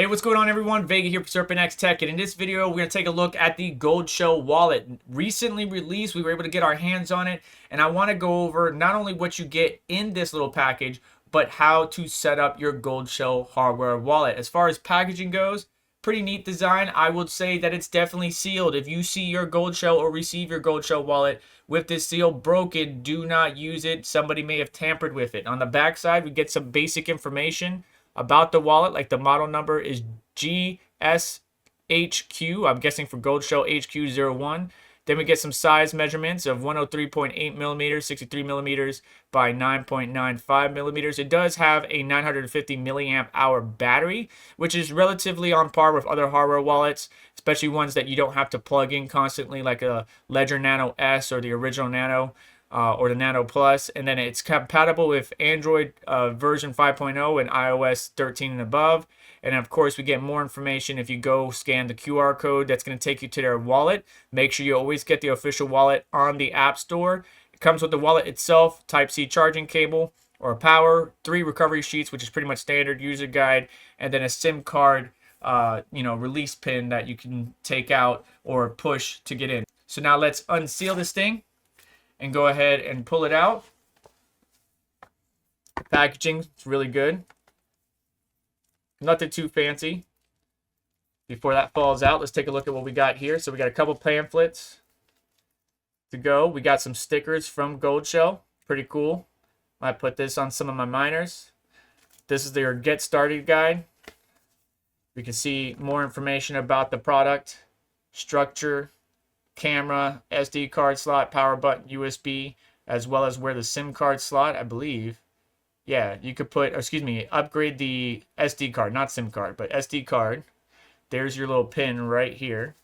Hey, what's going on, everyone? Vega here for SerpentX Tech, and in this video, we're going to take a look at the Goldshell wallet. Recently released, we were able to get our hands on it, and I want to go over not only what you get in this little package, but how to set up your Goldshell hardware wallet. As far as packaging goes, pretty neat design. I would say that it's definitely sealed. If you see your Goldshell or receive your Goldshell wallet with this seal broken, do not use it. Somebody may have tampered with it. On the back side, we get some basic information about the wallet, like the model number is GSHQ, I'm guessing for Goldshell HQ01. Then we get some size measurements of 103.8 millimeters, 63 millimeters by 9.95 millimeters. It does have a 950 milliamp hour battery, which is relatively on par with other hardware wallets, especially ones that you don't have to plug in constantly, like a Ledger Nano S or the original Nano. Or the Nano Plus, and then it's compatible with Android version 5.0 and iOS 13 and above. And of course, we get more information if you go scan the QR code that's going to take you to their wallet. Make sure you always get the official wallet on the App Store. It comes with the wallet itself, Type-C charging cable or power, 3 recovery sheets, which is pretty much standard, user guide, and then a SIM card release pin that you can take out or push to get in. So now let's unseal this thing and go ahead and pull it out. The packaging is really good. Nothing too fancy. Before that falls out, let's take a look at what we got here. So we got a couple pamphlets to go. We got some stickers from Goldshell. Pretty cool. Might put this on some of my miners. This is their Get Started guide. We can see more information about the product, structure, camera, SD card slot, power button, USB, as well as where the SIM card slot, I believe. Yeah, you could put, upgrade the SD card, not SIM card, but SD card. There's your little pin right here.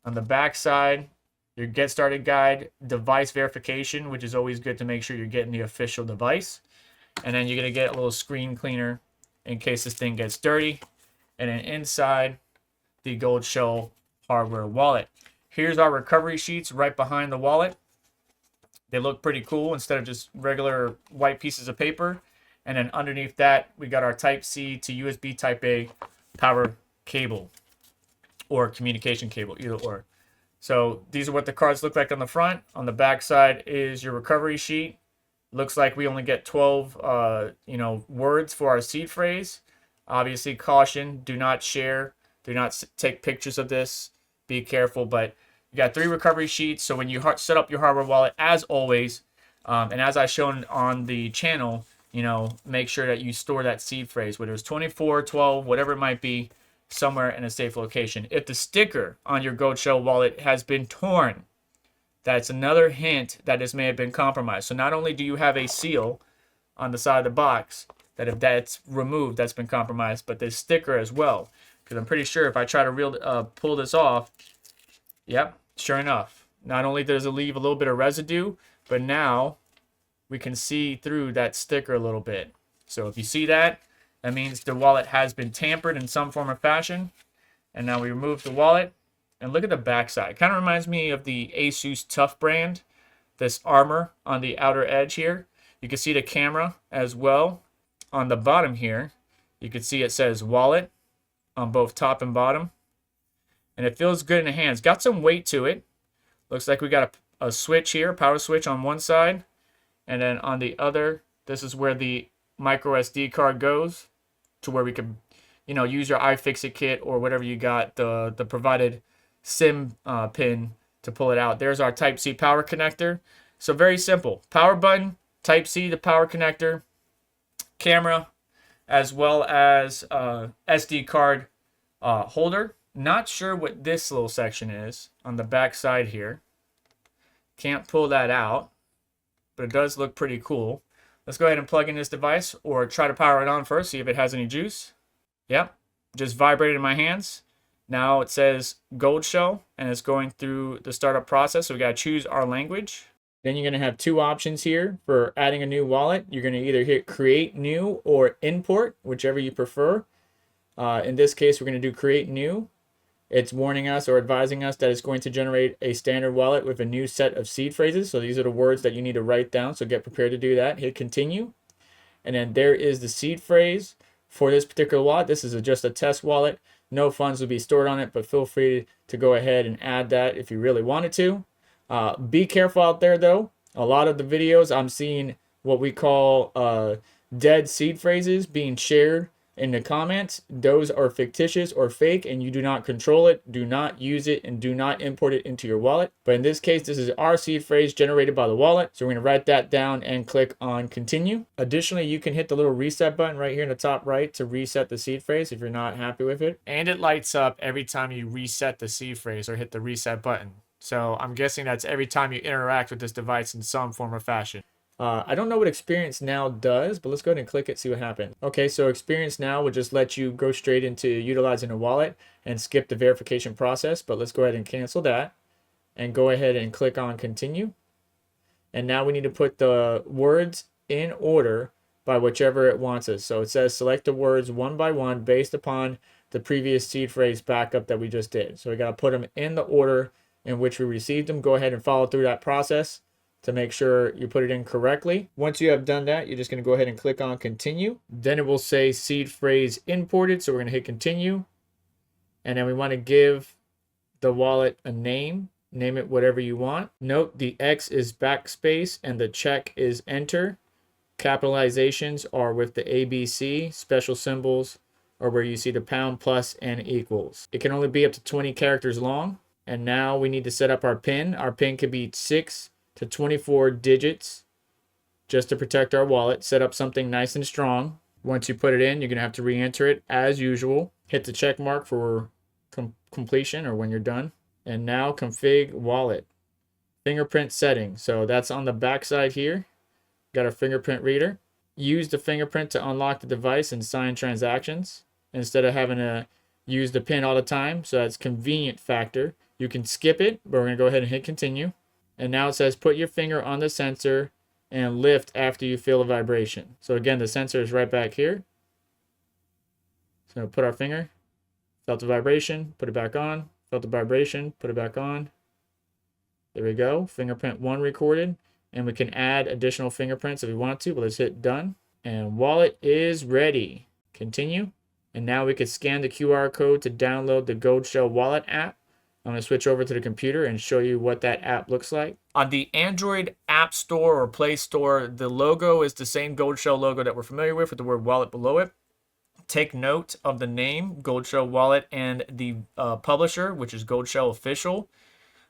On the back side, your Get Started guide, device verification, which is always good to make sure you're getting the official device. And then you're going to get a little screen cleaner in case this thing gets dirty. And then inside, the Goldshell hardware wallet. Here's our recovery sheets right behind the wallet. They look pretty cool instead of just regular white pieces of paper. And then underneath that, we got our Type-C to USB Type-A power cable or communication cable, either or. So these are what the cards look like on the front. On the back side is your recovery sheet. Looks like we only get 12 words for our seed phrase. Obviously, caution, do not share, do not take pictures of this. Be careful, but you got 3 recovery sheets. So when you set up your hardware wallet, as always, and as I've shown on the channel, make sure that you store that seed phrase, whether it's 24, 12, whatever it might be, somewhere in a safe location. If the sticker on your Goldshell wallet has been torn, that's another hint that this may have been compromised. So not only do you have a seal on the side of the box, that if that's removed, that's been compromised, but this sticker as well. Because I'm pretty sure if I try to pull this off, yep, sure enough. Not only does it leave a little bit of residue, but now we can see through that sticker a little bit. So if you see that, that means the wallet has been tampered in some form or fashion. And now we remove the wallet. And look at the backside. It kind of reminds me of the Asus Tough brand. This armor on the outer edge here. You can see the camera as well. On the bottom here, you can see it says wallet on both top and bottom, and it feels good in the hands. Got some weight to it. Looks like we got a switch here, power switch on one side, and then on the other, this is where the micro SD card goes, to where we could, use your iFixit kit or whatever you got, the provided SIM pin to pull it out. There's our Type-C power connector. So very simple. Power button, Type-C to power connector, camera, as well as SD card holder. Not sure what this little section is on the back side here. Can't pull that out, but it does look pretty cool. Let's go ahead and plug in this device or try to power it on first, see if it has any juice. Yep, just vibrated in my hands. Now it says Goldshell, and it's going through the startup process, so we got to choose our language. Then you're going to have 2 options here for adding a new wallet. You're going to either hit create new or import, whichever you prefer. In this case, we're going to do create new. It's warning us or advising us that it's going to generate a standard wallet with a new set of seed phrases. So these are the words that you need to write down. So get prepared to do that. Hit continue. And then there is the seed phrase For this particular wallet, this is just a test wallet. No funds will be stored on it, but feel free to go ahead and add that if you really wanted to. Be careful out there though. A lot of the videos I'm seeing what we call dead seed phrases being shared in the comments. Those are fictitious or fake, and you do not control it, do not use it, and do not import it into your wallet. But in this case, this is our seed phrase generated by the wallet. So we're going to write that down and click on continue. Additionally, you can hit the little reset button right here in the top right to reset the seed phrase if you're not happy with it. And it lights up every time you reset the seed phrase or hit the reset button. So I'm guessing that's every time you interact with this device in some form or fashion. I don't know what Experience Now does, but let's go ahead and click it, see what happens. Okay, so Experience Now will just let you go straight into utilizing a wallet and skip the verification process, but let's go ahead and cancel that and go ahead and click on continue. And now we need to put the words in order by whichever it wants us. So it says select the words one by one based upon the previous seed phrase backup that we just did. So we got to put them in the order in which we received them. Go ahead and follow through that process to make sure you put it in correctly. Once you have done that, you're just going to go ahead and click on continue. Then it will say seed phrase imported. So we're going to hit continue. And then we want to give the wallet a name. Name it whatever you want. Note the X is backspace and the check is enter. Capitalizations are with the ABC. Special symbols are where you see the pound, plus, and equals. It can only be up to 20 characters long. And now we need to set up our PIN. Our PIN could be 6 to 24 digits just to protect our wallet. Set up something nice and strong. Once you put it in, you're going to have to re-enter it as usual. Hit the check mark for completion or when you're done. And now config wallet. Fingerprint setting. So that's on the back side here. Got our fingerprint reader. Use the fingerprint to unlock the device and sign transactions instead of having to use the PIN all the time. So that's convenient factor. You can skip it, but we're going to go ahead and hit continue. And now it says put your finger on the sensor and lift after you feel a vibration. So again, the sensor is right back here. So put our finger, felt the vibration, put it back on, felt the vibration, put it back on. There we go. Fingerprint 1 recorded. And we can add additional fingerprints if we want to, but let's hit done. And wallet is ready. Continue. And now we can scan the QR code to download the Goldshell wallet app. I'm going to switch over to the computer and show you what that app looks like. On the Android App Store or Play Store, the logo is the same Goldshell logo that we're familiar with the word wallet below it. Take note of the name, Goldshell Wallet, and the publisher, which is Goldshell Official,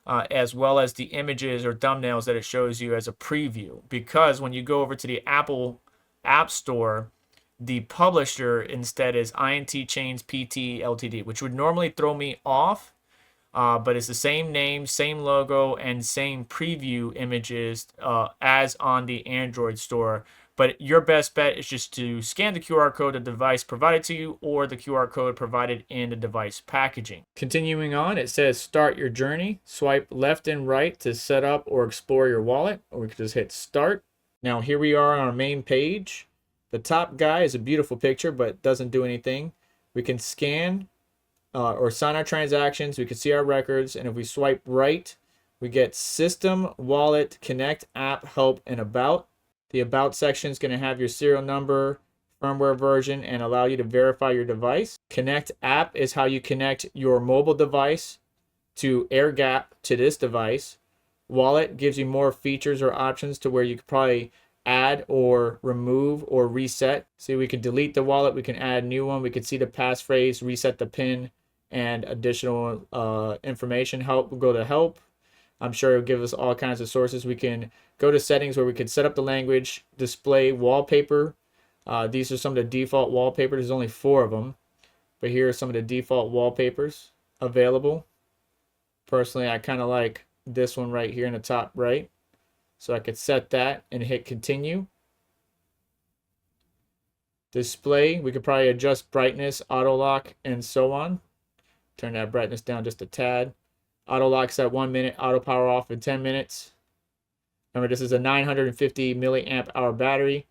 as well as the images or thumbnails that it shows you as a preview. Because when you go over to the Apple App Store, the publisher instead is INT Chains PT Ltd, which would normally throw me off. But it's the same name, same logo, and same preview images as on the Android store. But your best bet is just to scan the QR code the device provided to you or the QR code provided in the device packaging. Continuing on, it says start your journey. Swipe left and right to set up or explore your wallet, or we can just hit start. Now here we are on our main page. The top guy is a beautiful picture, but doesn't do anything. We can scan or sign our transactions. We can see our records, and if we swipe right, we get System, Wallet, Connect, App, Help, and About. The About section is going to have your serial number, firmware version, and allow you to verify your device. Connect App is how you connect your mobile device to AirGap to this device. Wallet gives you more features or options to where you could probably add or remove or reset. See, we can delete the wallet, we can add a new one, we can see the passphrase, reset the PIN, and additional information. Help, we'll go to help. I'm sure it'll give us all kinds of sources. We can go to settings where we can set up the language, display wallpaper. These are some of the default wallpapers. There's only 4 of them, but here are some of the default wallpapers available. Personally, I kind of like this one right here in the top right. So I could set that and hit continue. Display, we could probably adjust brightness, auto lock, and so on. Turn that brightness down just a tad. Auto locks at 1 minute, auto power off in 10 minutes. Remember, this is a 950 milliamp hour battery.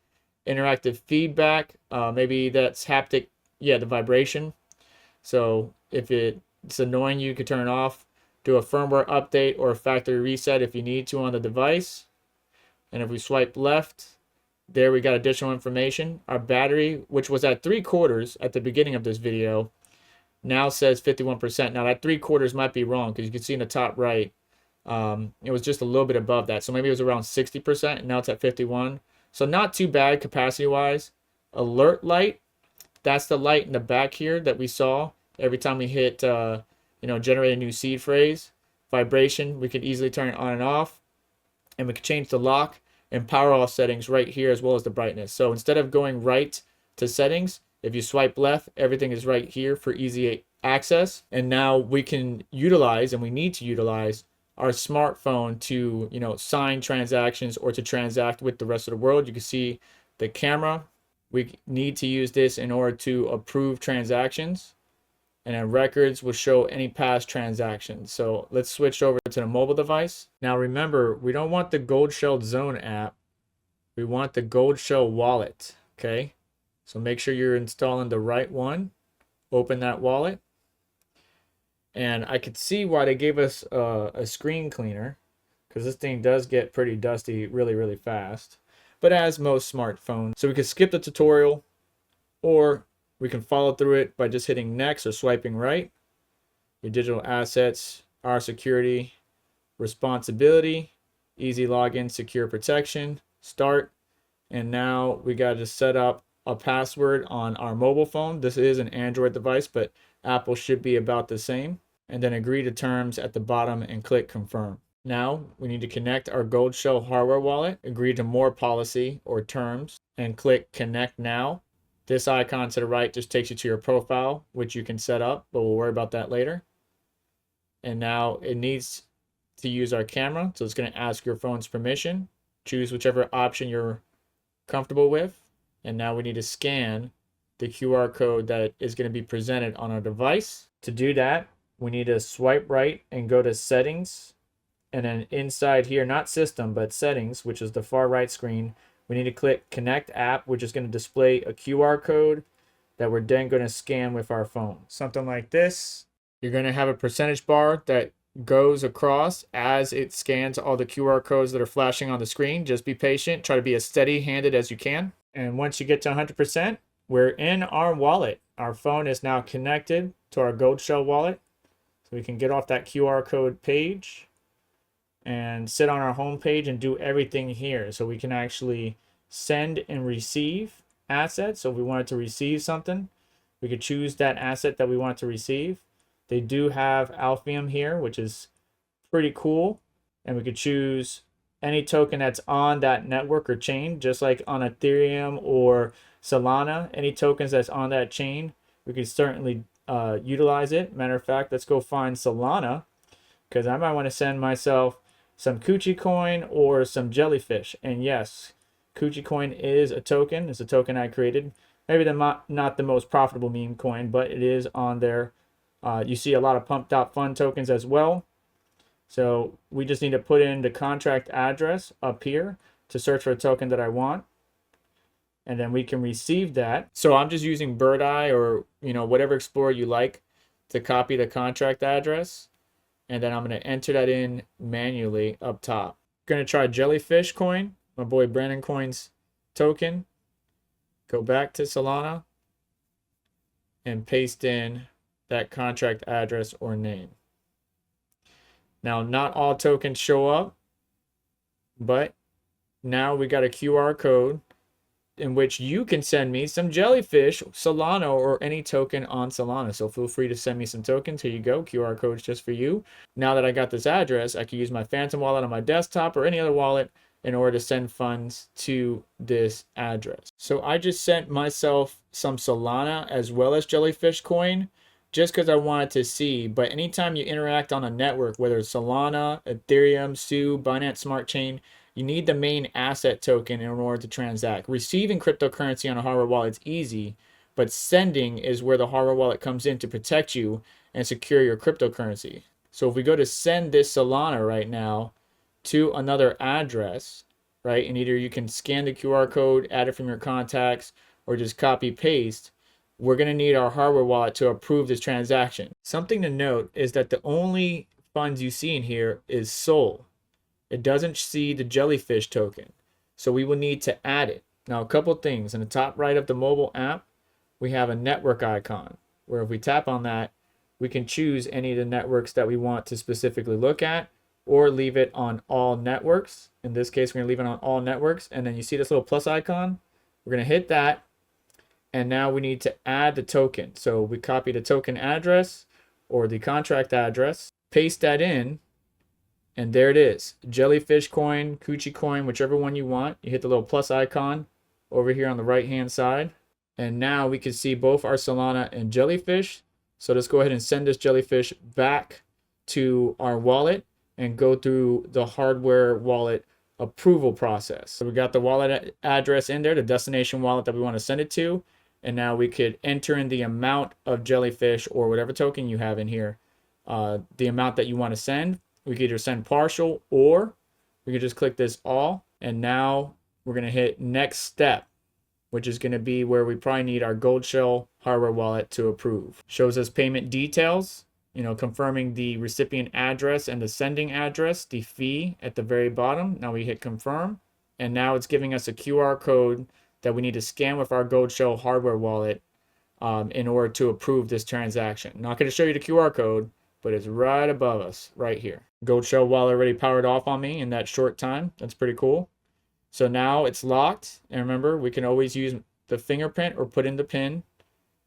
Interactive feedback, maybe that's haptic, the vibration. So if it's annoying you could turn it off. Do a firmware update or a factory reset if you need to on the device. And if we swipe left, There we got additional information. Our battery, which was at 3/4 at the beginning of this video, now says 51%. Now that 3/4 might be wrong because you can see in the top right, it was just a little bit above that. So maybe it was around 60% and now it's at 51. So not too bad capacity wise. Alert light, that's the light in the back here that we saw every time we hit, generate a new seed phrase. Vibration, we could easily turn it on and off. And we can change the lock and power off settings right here as well as the brightness. So instead of going right to settings, if you swipe left, everything is right here for easy access. And now we can utilize, and we need to utilize, our smartphone to, sign transactions or to transact with the rest of the world. You can see the camera. We need to use this in order to approve transactions. And then records will show any past transactions. So let's switch over to the mobile device. Now remember, we don't want the Goldshell Zone app. We want the Goldshell wallet, okay? So make sure you're installing the right one. Open that wallet. And I could see why they gave us a screen cleaner, because this thing does get pretty dusty really, really fast. But as most smartphones. So we could skip the tutorial, or we can follow through it by just hitting next or swiping right. Your digital assets, our security, responsibility, easy login, secure protection, start. And now we got to set up a password on our mobile phone. This is an Android device, but Apple should be about the same. And then agree to terms at the bottom and click confirm. Now we need to connect our Goldshell hardware wallet, agree to more policy or terms, and click connect now. This icon to the right just takes you to your profile, which you can set up, but we'll worry about that later. And now it needs to use our camera. So it's going to ask your phone's permission. Choose whichever option you're comfortable with. And now we need to scan the QR code that is going to be presented on our device. To do that, we need to swipe right and go to settings. And then inside here, not system, but settings, which is the far right screen, we need to click Connect App, which is going to display a QR code that we're then going to scan with our phone. Something like this. You're going to have a percentage bar that goes across as it scans all the QR codes that are flashing on the screen. Just be patient. Try to be as steady-handed as you can. And once you get to 100%, we're in our wallet. Our phone is now connected to our Goldshell wallet. So we can get off that QR code page and sit on our home page and do everything here. So we can actually send and receive assets. So if we wanted to receive something, we could choose that asset that we want to receive. They do have Alphium here, which is pretty cool. And we could choose any token that's on that network or chain, just like on Ethereum or Solana. Any tokens that's on that chain, we could certainly utilize it. Matter of fact, let's go find Solana, because I might want to send myself some Coochie coin or some jellyfish. And yes, Coochie coin is a token. It's a token I created. Maybe not the most profitable meme coin, but it is on there. You see a lot of pumped out fun tokens as well. So we just need to put in the contract address up here to search for a token that I want. And then we can receive that. So I'm just using Bird Eye or whatever Explorer you like to copy the contract address. And then I'm going to enter that in manually up top. Going to try Jellyfish coin, my boy Brandon Coin's token. Go back to Solana and paste in that contract address or name. Now, not all tokens show up, but now we got a QR code in which you can send me some jellyfish, Solana, or any token on Solana. So feel free to send me some tokens. Here you go. QR code's just for you. Now that I got this address, I can use my Phantom wallet on my desktop or any other wallet in order to send funds to this address. So I just sent myself some Solana as well as jellyfish coin just because I wanted to see. But anytime you interact on a network, whether it's Solana, Ethereum, SU, Binance Smart Chain, you need the main asset token in order to transact. Receiving cryptocurrency on a hardware wallet is easy, but sending is where the hardware wallet comes in to protect you and secure your cryptocurrency. So if we go to send this Solana right now to another address, right, and either you can scan the QR code, add it from your contacts, or just copy paste, we're going to need our hardware wallet to approve this transaction. Something to note is that the only funds you see in here is SOL. It doesn't see the jellyfish token. So we will need to add it. Now, a couple things. In the top right of the mobile app, we have a network icon, where if we tap on that, we can choose any of the networks that we want to specifically look at, or leave it on all networks. In this case, we're going to leave it on all networks. And then you see this little plus icon? We're going to hit that. And now we need to add the token. So we copy the token address or the contract address, paste that in, and there it is. Jellyfish coin, Coochie coin, whichever one you want. You hit the little plus icon over here on the right-hand side. And now we can see both our Solana and Jellyfish. So let's go ahead and send this Jellyfish back to our wallet and go through the hardware wallet approval process. So we got the wallet address in there, the destination wallet that we want to send it to. And now we could enter in the amount of Jellyfish or whatever token you have in here, the amount that you want to send. We could either send partial, or we could just click this all. And now we're going to hit next step, which is going to be where we probably need our Goldshell hardware wallet to approve. Shows us payment details, confirming the recipient address and the sending address, the fee at the very bottom. Now we hit confirm. And now it's giving us a QR code that we need to scan with our Goldshell hardware wallet in order to approve this transaction. Not going to show you the QR code, but it's right above us, right here. Goldshell wallet already powered off on me in that short time. That's pretty cool. So now it's locked. And remember, we can always use the fingerprint or put in the PIN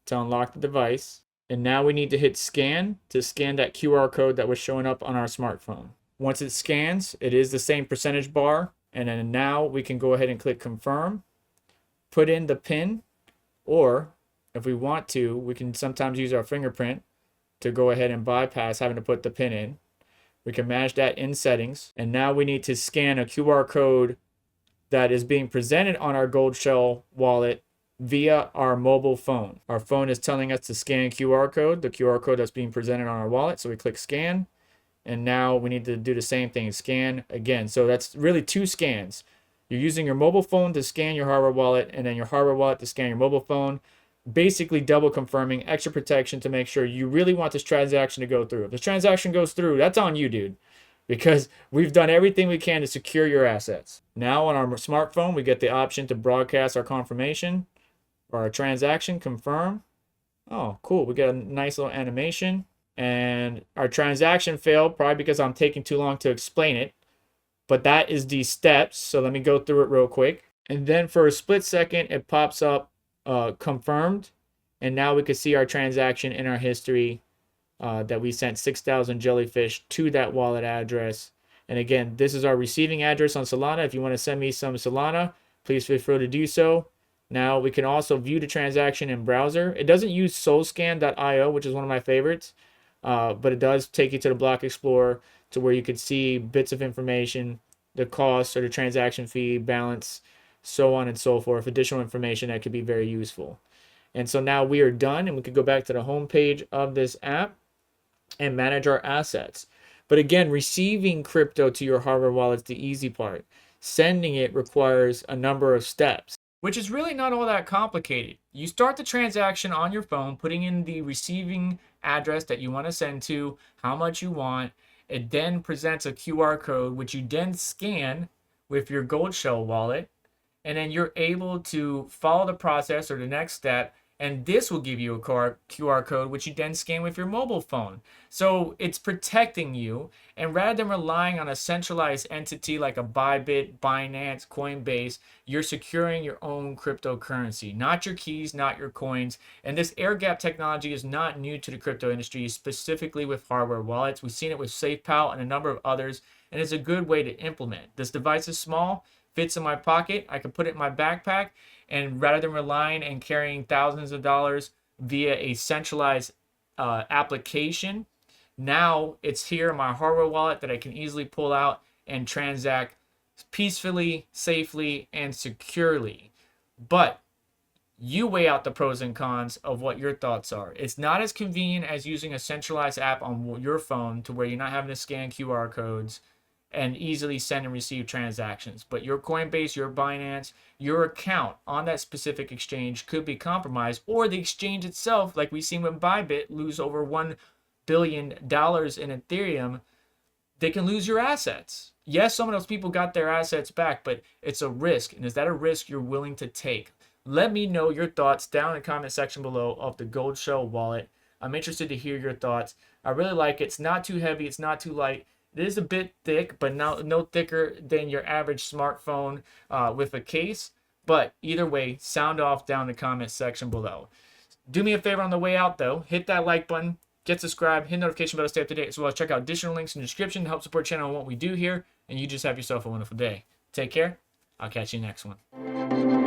to unlock the device. And now we need to hit scan to scan that QR code that was showing up on our smartphone. Once it scans, it is the same percentage bar. And then now we can go ahead and click confirm, put in the PIN, or if we want to, we can sometimes use our fingerprint to go ahead and bypass having to put the PIN in. We can manage that in settings. And now we need to scan a QR code that is being presented on our Goldshell wallet via our mobile phone. Our phone is telling us to scan QR code, the QR code that's being presented on our wallet. So we click scan. And now we need to do the same thing, scan again. So that's really 2 scans. You're using your mobile phone to scan your hardware wallet, and then your hardware wallet to scan your mobile phone. Basically double confirming, extra protection to make sure you really want this transaction to go through. If this transaction goes through, that's on you, dude, because we've done everything we can to secure your assets. Now on our smartphone, we get the option to broadcast our confirmation or our transaction, confirm. Oh, cool. We get a nice little animation. And our transaction failed, probably because I'm taking too long to explain it. But that is the steps. So let me go through it real quick. And then for a split second, it pops up confirmed. And now we can see our transaction in our history that we sent 6,000 Jellyfish to that wallet address. And again, this is our receiving address on Solana. If you want to send me some Solana, please feel free to do so. Now we can also view the transaction in browser. It doesn't use solscan.io, which is one of my favorites. But it does take you to the Block Explorer to where you could see bits of information, the cost or the transaction fee, balance, so on and so forth, additional information that could be very useful. And so now we are done, and we could go back to the home page of this app and manage our assets. But again, receiving crypto to your hardware wallet is the easy part. Sending it requires a number of steps, which is really not all that complicated. You start the transaction on your phone, putting in the receiving address that you want to send to, how much you want. It then presents a QR code, which you then scan with your Goldshell wallet. And then you're able to follow the process or the next step. And this will give you a QR code, which you then scan with your mobile phone. So it's protecting you. And rather than relying on a centralized entity like a Bybit, Binance, Coinbase, you're securing your own cryptocurrency, not your keys, not your coins. And this air gap technology is not new to the crypto industry, specifically with hardware wallets. We've seen it with SafePal and a number of others, and it's a good way to implement. This device is small, fits in my pocket. I can put it in my backpack. And rather than relying and carrying thousands of dollars via a centralized application, now it's here in my hardware wallet that I can easily pull out and transact peacefully, safely, and securely. But you weigh out the pros and cons of what your thoughts are. It's not as convenient as using a centralized app on your phone to where you're not having to scan QR codes and easily send and receive transactions. But your Coinbase, your Binance, your account on that specific exchange could be compromised, or the exchange itself, like we've seen with Bybit, lose over $1 billion in Ethereum. They can lose your assets. Yes, some of those people got their assets back, but it's a risk. And is that a risk you're willing to take? Let me know your thoughts down in the comment section below of the Goldshell wallet. I'm interested to hear your thoughts. I really like it. It's not too heavy. It's not too light. It is a bit thick, but no thicker than your average smartphone with a case. But either way, sound off down in the comment section below. Do me a favor on the way out, though. Hit that like button. Get subscribed. Hit notification bell to stay up to date, as well as check out additional links in the description to help support the channel and what we do here. And you just have yourself a wonderful day. Take care. I'll catch you next one.